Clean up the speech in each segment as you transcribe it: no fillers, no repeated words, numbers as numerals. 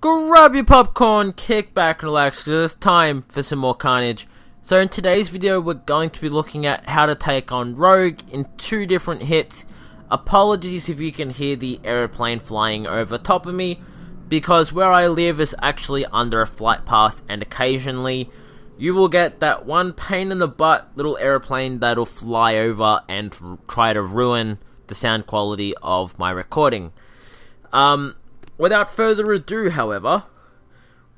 Grab your popcorn, kick back and relax, because it's time for some more Karnage. So in today's video we're going to be looking at how to take on Rogue in 2 different hits. Apologies if you can hear the aeroplane flying over top of me, because where I live is actually under a flight path, and occasionally you will get that one pain in the butt little aeroplane that'll fly over and try to ruin the sound quality of my recording. Without further ado, however,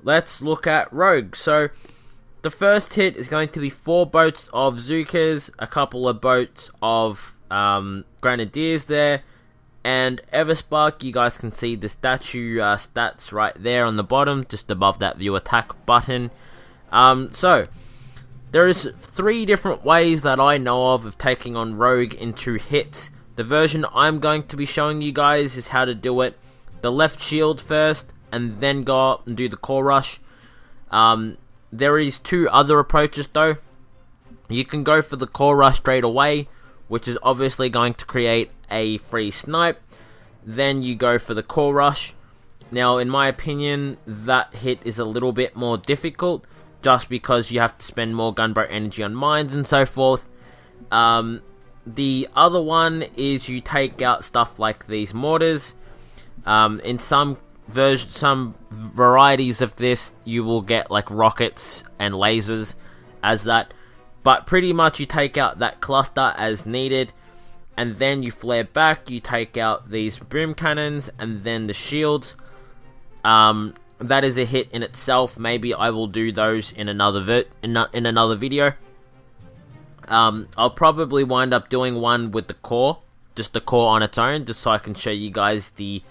let's look at Rogue. So, the first hit is going to be 4 boats of Zookas, a couple of boats of Grenadiers there, and Everspark. You guys can see the statue stats right there on the bottom, just above that view attack button. So, there is 3 different ways that I know of taking on Rogue in 2 hits. The version I'm going to be showing you guys is how to do it. The left shield first, and then go up and do the core rush. There is 2 other approaches though. You can go for the core rush straight away, which is obviously going to create a free snipe. Then you go for the core rush. Now, in my opinion, that hit is a little bit more difficult, just because you have to spend more gunboat energy on mines and so forth. The other one is you take out stuff like these mortars. In some varieties of this, you will get like rockets and lasers as that, but pretty much you take out that cluster as needed, and then you flare back, you take out these boom cannons and then the shields. That is a hit in itself. Maybe I will do those in another video. I'll probably wind up doing one with the core, just the core on its own, just so I can show you guys the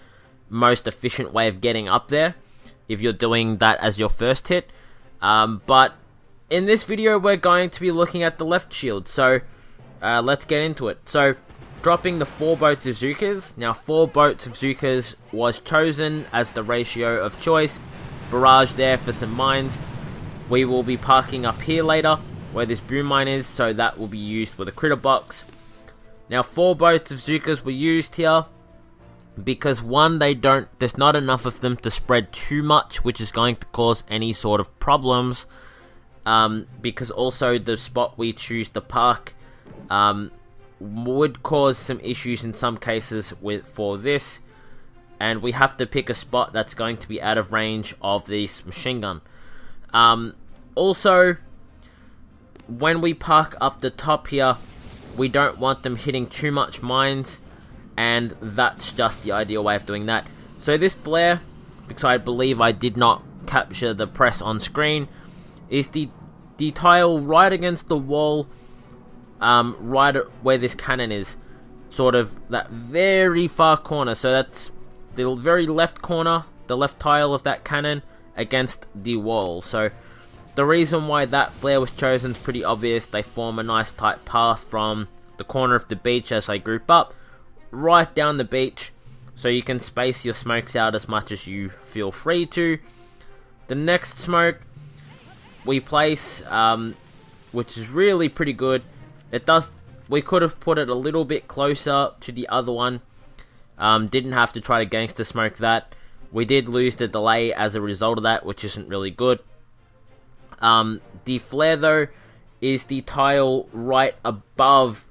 most efficient way of getting up there if you're doing that as your first hit. But in this video we're going to be looking at the left shield, so let's get into it. So, dropping the 4 boats of Zookas. Now, 4 boats of Zookas was chosen as the ratio of choice. Barrage there for some mines. We will be parking up here later where this boom mine is, so that will be used with a critter box. Now, 4 boats of Zookas were used here because, one, there's not enough of them to spread too much, which is going to cause any sort of problems, because also the spot we choose to park would cause some issues in some cases for this, and we have to pick a spot that's going to be out of range of this machine gun. Also, when we park up the top here, we don't want them hitting too much mines, and that's just the ideal way of doing that. So this flare, because I believe I did not capture the press on screen, is the tile right against the wall, right where this cannon is, sort of that very far corner. So that's the very left corner, the left tile of that cannon against the wall. So the reason why that flare was chosen is pretty obvious. They form a nice tight path from the corner of the beach as they group up right down the beach, so you can space your smokes out as much as you feel free to. The next smoke we place, which is really pretty good. We could have put it a little bit closer to the other one. Didn't have to try to gangster smoke that. We did lose the delay as a result of that, which isn't really good. The flare though is the tile right above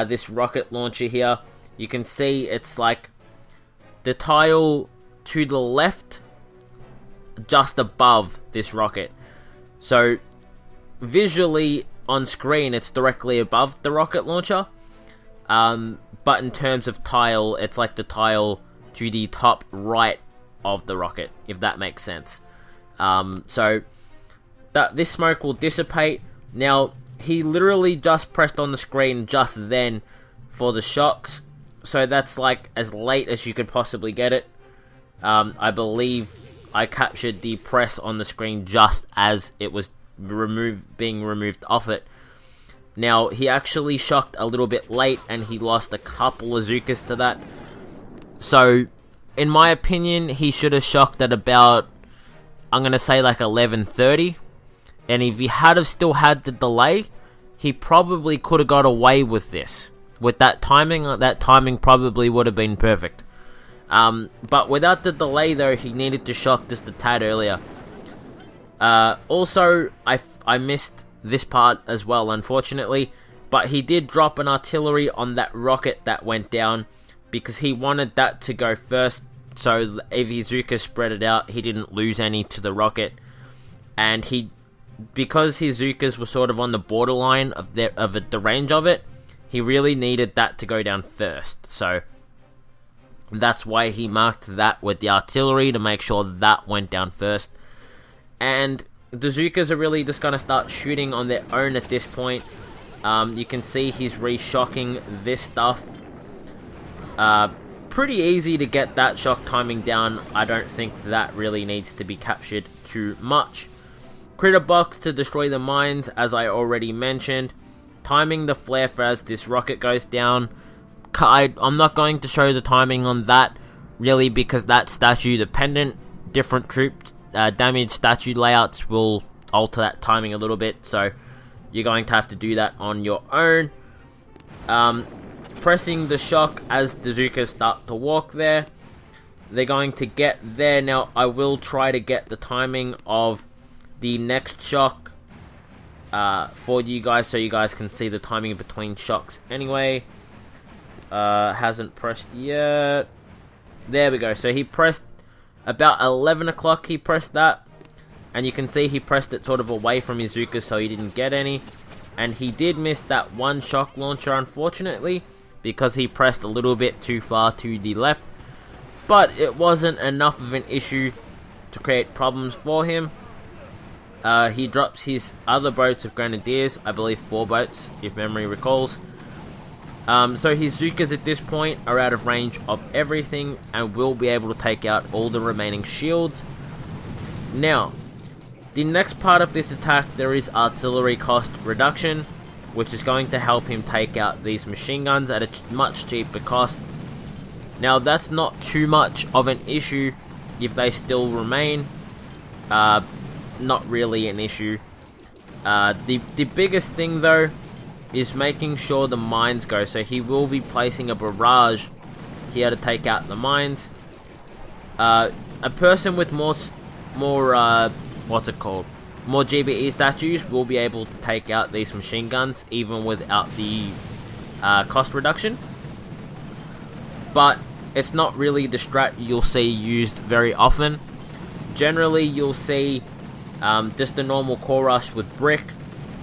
this rocket launcher here. You can see it's like the tile to the left, just above this rocket. So visually on screen it's directly above the rocket launcher, but in terms of tile, it's like the tile to the top right of the rocket, if that makes sense. So that this smoke will dissipate. Now, he literally just pressed on the screen just then for the shocks, so that's like as late as you could possibly get it. I believe I captured the press on the screen just as it was being removed off it. Now, he actually shocked a little bit late, and he lost a couple of Zookas to that. So, in my opinion, he should have shocked at about, I'm going to say like 11:30. And if he had have still had the delay, he probably could have got away with this. With that timing probably would have been perfect. But without the delay though, he needed to shock just a tad earlier. Also, I missed this part as well, unfortunately, but he did drop an artillery on that rocket that went down, because he wanted that to go first, so if Iizuka spread it out, he didn't lose any to the rocket. And because Iizuka's were sort of on the borderline of the range of it, he really needed that to go down first, so that's why he marked that with the artillery, to make sure that went down first. And the Zookas are really just going to start shooting on their own at this point. You can see he's reshocking this stuff. Pretty easy to get that shock timing down. I don't think that really needs to be captured too much. Critter box to destroy the mines, as I already mentioned. Timing the flare for as this rocket goes down. I'm not going to show the timing on that, really, because that's statue dependent. Different troop damage statue layouts will alter that timing a little bit, so you're going to have to do that on your own. Pressing the shock as the Zookas start to walk there. They're going to get there. Now, I will try to get the timing of the next shock for you guys, so you guys can see the timing between shocks anyway. Hasn't pressed yet. There we go. So he pressed about 11 o'clock, he pressed that. And you can see he pressed it sort of away from Iizuka, so he didn't get any. And he did miss that one shock launcher, unfortunately, because he pressed a little bit too far to the left. But it wasn't enough of an issue to create problems for him. He drops his other boats of grenadiers, I believe 4 boats, if memory recalls. So his Zookas at this point are out of range of everything and will be able to take out all the remaining shields. Now, the next part of this attack, there is artillery cost reduction, which is going to help him take out these machine guns at a much cheaper cost. Now, that's not too much of an issue if they still remain. Not really an issue. The biggest thing though is making sure the mines go. So he will be placing a barrage here to take out the mines. A person with more what's it called? More GBE statues will be able to take out these machine guns even without the cost reduction. But it's not really the strat you'll see used very often. Generally, you'll see just the normal core rush with brick.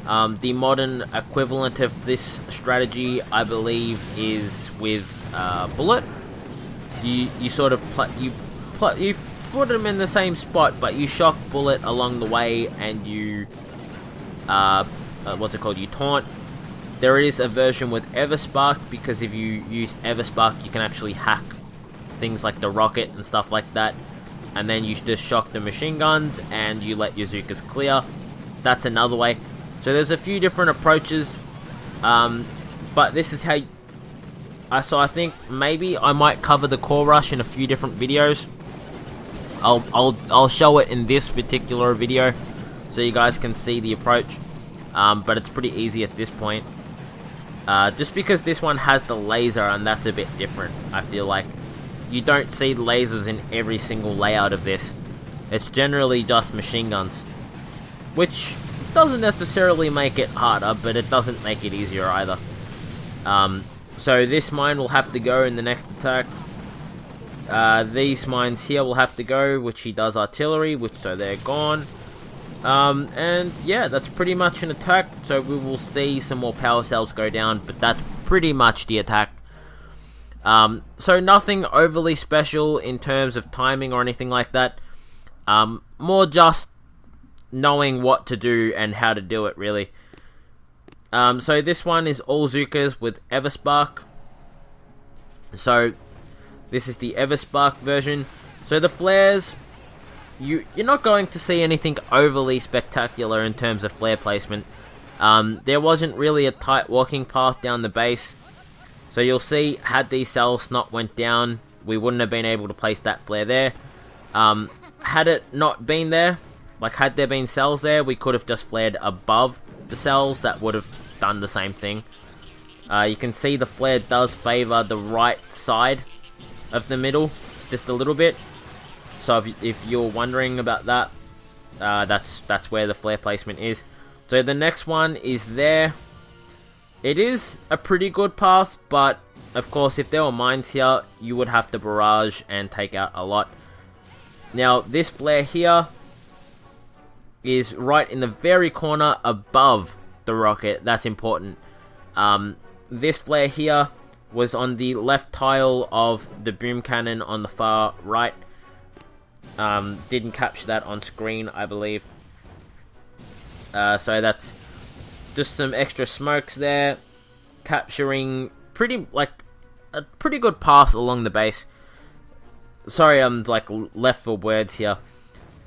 The modern equivalent of this strategy, I believe, is with bullet. You sort of you put them in the same spot, but you shock bullet along the way, and you what's it called? You taunt. There is a version with Everspark, because if you use Everspark, you can actually hack things like the rocket and stuff like that. And then you just shock the machine guns and you let your Zookas clear. That's another way. So there's a few different approaches, but this is how. So I think maybe I might cover the core rush in a few different videos. I'll show it in this particular video, so you guys can see the approach. But it's pretty easy at this point. Just because this one has the laser, and that's a bit different. I feel like you don't see lasers in every single layout of this. It's generally just machine guns, which doesn't necessarily make it harder, but it doesn't make it easier either. So this mine will have to go in the next attack. These mines here will have to go, which he does artillery, so they're gone. And yeah, that's pretty much an attack. So we will see some more power cells go down, but that's pretty much the attack. So nothing overly special in terms of timing or anything like that. More just knowing what to do and how to do it, really. So this one is all Zookas with Everspark. So this is the Everspark version. So the flares, you're not going to see anything overly spectacular in terms of flare placement. There wasn't really a tight walking path down the base. So you'll see, had these cells not went down, we wouldn't have been able to place that flare there. Had it not been there, like had there been cells there, we could have just flared above the cells. That would have done the same thing. You can see the flare does favour the right side of the middle. just a little bit. So if you're wondering about that, that's where the flare placement is. So the next one is there. It is a pretty good path, but of course if there were mines here, you would have to barrage and take out a lot. Now this flare here is right in the very corner above the rocket. That's important. This flare here was on the left tile of the boom cannon on the far right. Didn't capture that on screen, I believe. So that's just some extra smokes there, capturing a pretty good path along the base. Sorry, I'm like left for words here.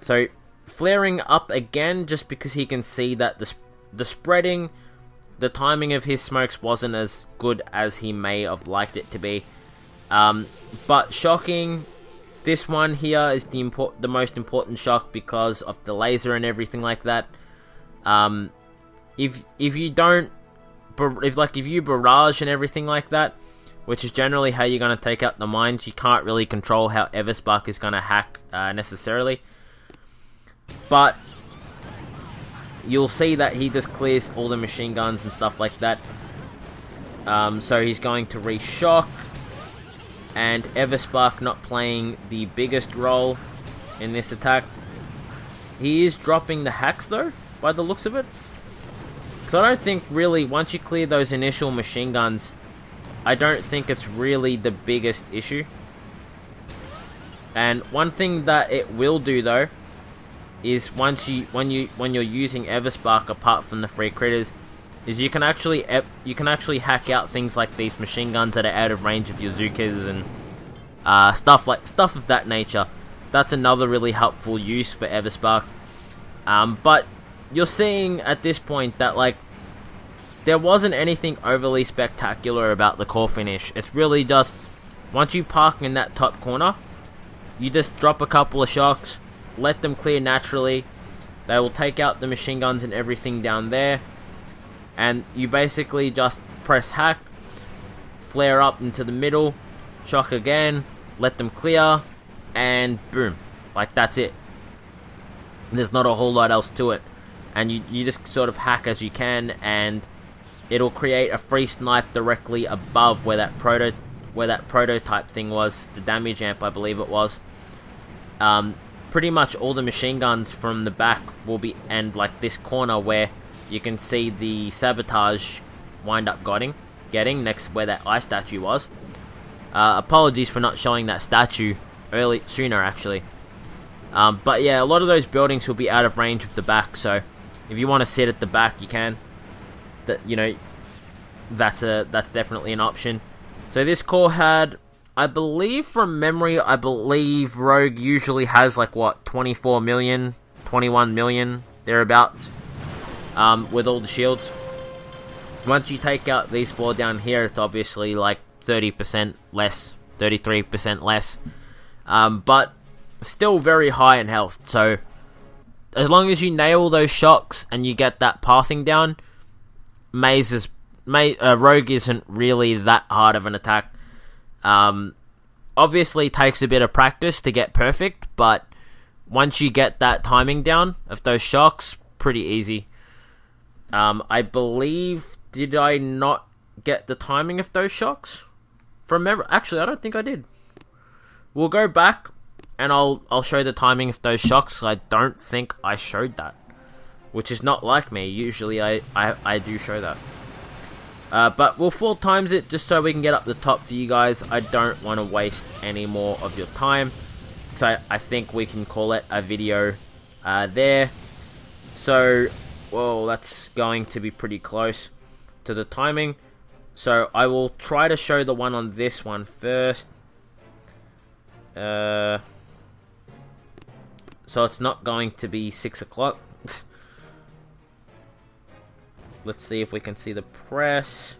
So flaring up again, just because he can see that the spreading, the timing of his smokes wasn't as good as he may have liked it to be. But shocking. This one here is the most important shock because of the laser and everything like that. If you barrage and everything like that, which is generally how you're gonna take out the mines, you can't really control how Everspark is gonna hack necessarily. But you'll see that he just clears all the machine guns and stuff like that. So he's going to re-shock. And Everspark not playing the biggest role in this attack. He is dropping the hacks though, by the looks of it. So I don't think really, once you clear those initial machine guns, I don't think it's really the biggest issue. And one thing that it will do though, is when you're using Everspark apart from the free critters, is you can actually hack out things like these machine guns that are out of range of your Zookas and stuff of that nature. That's another really helpful use for Everspark. But you're seeing at this point that like there wasn't anything overly spectacular about the core finish. It's really just once you park in that top corner, you just drop a couple of shocks, let them clear naturally. They will take out the machine guns and everything down there. And you basically just press hack, flare up into the middle, shock again, let them clear, and boom. Like, that's it. There's not a whole lot else to it. And you just sort of hack as you can, and it'll create a free snipe directly above where that prototype thing was, the damage amp I believe it was. Pretty much all the machine guns from the back will be, and like this corner where you can see the sabotage wind up getting next to where that ice statue was. Apologies for not showing that statue sooner actually. But yeah, a lot of those buildings will be out of range of the back, so if you want to sit at the back you can. That's definitely an option. So this core had, I believe from memory, Rogue usually has like what, 24 million, 21 million thereabouts. With all the shields. Once you take out these four down here, it's obviously like 30% less, 33% less. But still very high in health. So as long as you nail those shocks and you get that passing down, Rogue isn't really that hard of an attack. Obviously takes a bit of practice to get perfect, but once you get that timing down of those shocks, pretty easy. I believe, did I not get the timing of those shocks? From memory, actually, I don't think I did. We'll go back, and I'll show the timing of those shocks. I don't think I showed that, which is not like me. Usually, I do show that. But we'll 4 times it just so we can get up the top for you guys. I don't want to waste any more of your time, so I think we can call it a video there. So, well, that's going to be pretty close to the timing. So I will try to show the one on this one first. So it's not going to be 6 o'clock. Let's see if we can see the press.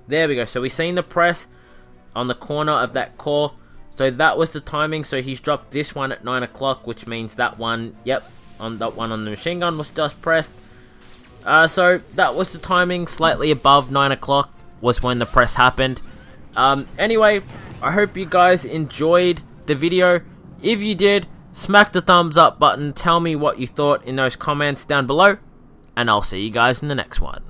There we go. So we've seen the press on the corner of that core. So that was the timing. So he's dropped this one at 9 o'clock, which means that one, yep, on that one on the machine gun was just pressed. So that was the timing. Slightly above 9 o'clock was when the press happened. Anyway, I hope you guys enjoyed the video. If you did, smack the thumbs up button, tell me what you thought in those comments down below, and I'll see you guys in the next one.